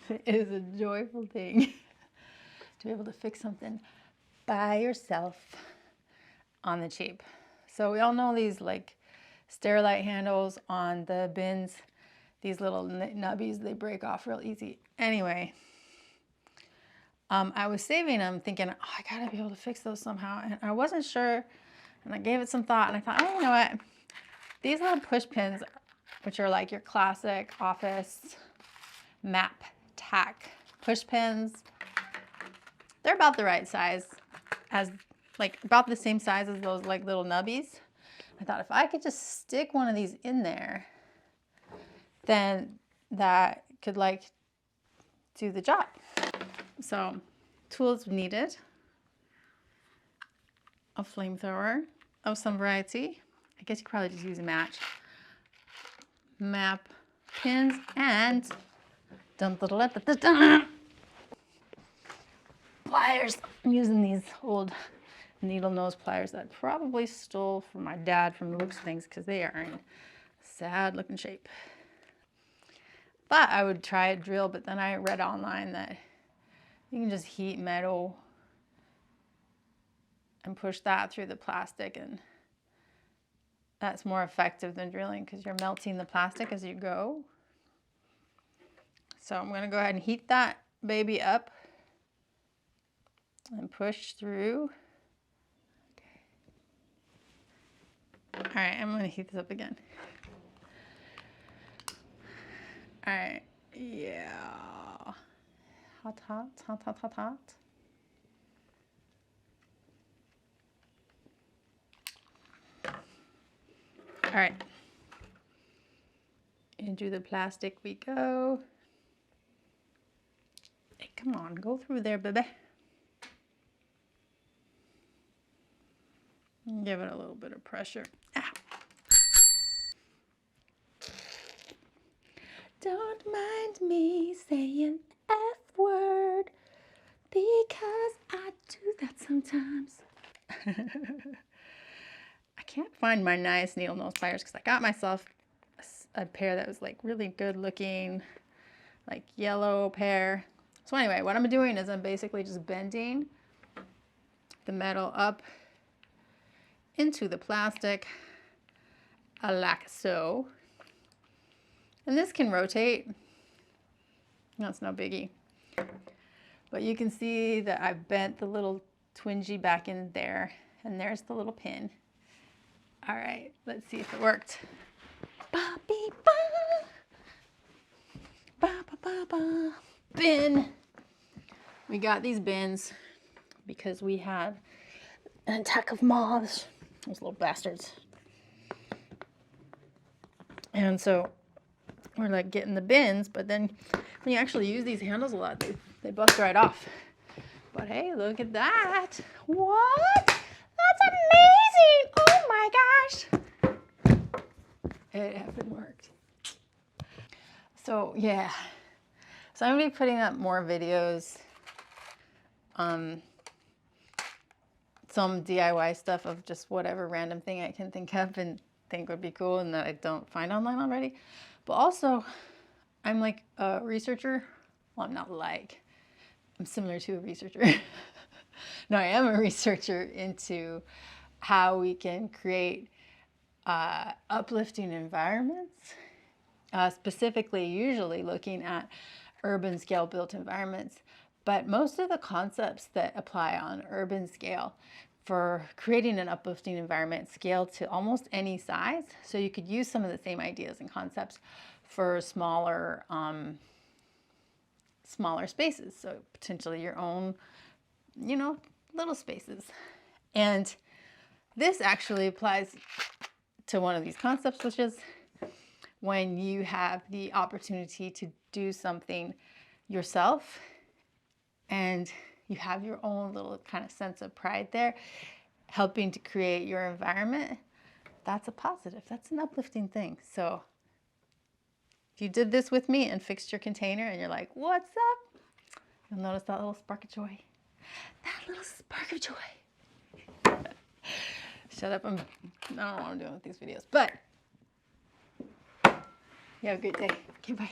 It is a joyful thing to be able to fix something by yourself on the cheap. So we all know these like Sterilite handles on the bins, these little nubbies, they break off real easy. Anyway, I was saving them thinking, oh, I gotta be able to fix those somehow. And I wasn't sure, and I gave it some thought, and I thought, oh, you know what? These little push pins, which are like your classic office map tack push pins, they're about the right size, as like about the same size as those like little nubbies. I thought if I could just stick one of these in there, then that could like do the job. So tools needed: a flamethrower of some variety. I guess you could probably just use a match. Map pins and pliers. I'm using these old needle nose pliers that I probably stole from my dad from the looks of things, because they are in sad looking shape. Thought I would try a drill, but then I read online that you can just heat metal and push that through the plastic, and that's more effective than drilling because you're melting the plastic as you go. So I'm going to go ahead and heat that baby up and push through. Okay. All right, I'm going to heat this up again. All right, yeah. Hot, hot, hot, hot, hot, hot. All right. Into the plastic we go. Hey, come on, go through there, baby. Give it a little bit of pressure. Ow. Don't mind me saying F word, because I do that sometimes. I can't find my nice needle nose pliers because I got myself a pair that was like really good looking, like yellow pair. So anyway, what I'm doing is I'm basically just bending the metal up into the plastic like so. And this can rotate. That's no biggie. But you can see that I've bent the little twingy back in there, and there's the little pin. All right, let's see if it worked. Ba, bee, ba. Ba, ba, ba, ba. Bin. We got these bins because we had an attack of moths, those little bastards. And so we're like getting the bins, but then when you actually use these handles a lot, they bust right off. But hey, look at that. What? That's amazing. Oh my gosh. It effing worked. So yeah. So I'm gonna be putting up more videos. Some DIY stuff of just whatever random thing I can think of and think would be cool and that I don't find online already. But also, I'm like a researcher. Well, I'm not like, I'm similar to a researcher. No, I am a researcher into how we can create uplifting environments, specifically usually looking at urban scale built environments. But most of the concepts that apply on urban scale for creating an uplifting environment scale to almost any size. So you could use some of the same ideas and concepts for smaller, smaller spaces. So potentially your own, you know, little spaces. And this actually applies to one of these concepts, which is when you have the opportunity to do something yourself and you have your own little kind of sense of pride there, helping to create your environment. That's a positive. That's an uplifting thing. So if you did this with me and fixed your container and you're like, what's up? You'll notice that little spark of joy. That little spark of joy. Shut up. I don't know what I'm doing with these videos, but you have a great day. Okay, bye.